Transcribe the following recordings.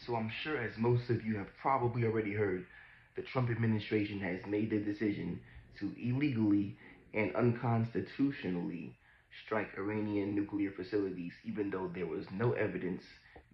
So I'm sure, as most of you have probably already heard, the Trump administration has made the decision to illegally and unconstitutionally strike Iranian nuclear facilities, even though there was no evidence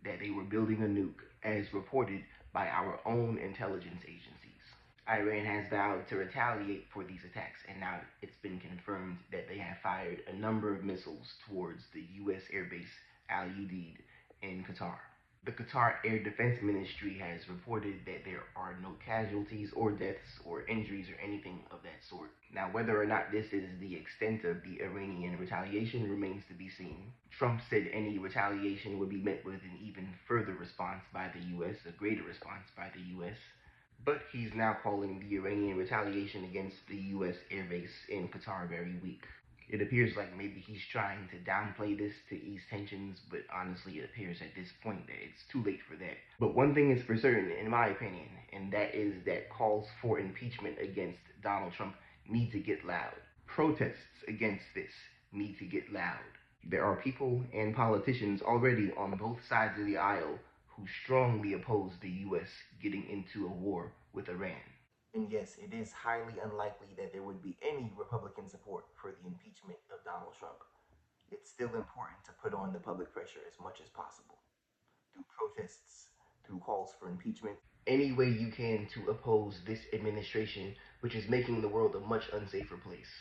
that they were building a nuke, as reported by our own intelligence agencies. Iran has vowed to retaliate for these attacks, and now it's been confirmed that they have fired a number of missiles towards the U.S. airbase Al Udeid in Qatar. The Qatar Air Defense Ministry has reported that there are no casualties or deaths or injuries or anything of that sort. Now, whether or not this is the extent of the Iranian retaliation remains to be seen. Trump said any retaliation would be met with an even further response by the US, a greater response by the US. But he's now calling the Iranian retaliation against the US airbase in Qatar very weak. It appears like maybe he's trying to downplay this to ease tensions, but honestly, it appears at this point that it's too late for that. But one thing is for certain, in my opinion, and that is that calls for impeachment against Donald Trump need to get loud. Protests against this need to get loud. There are people and politicians already on both sides of the aisle who strongly oppose the US getting into a war with Iran. And yes, it is highly unlikely that there would be any Republican support for the impeachment of Donald Trump. It's still important to put on the public pressure as much as possible through protests, through calls for impeachment, any way you can to oppose this administration, which is making the world a much unsafer place.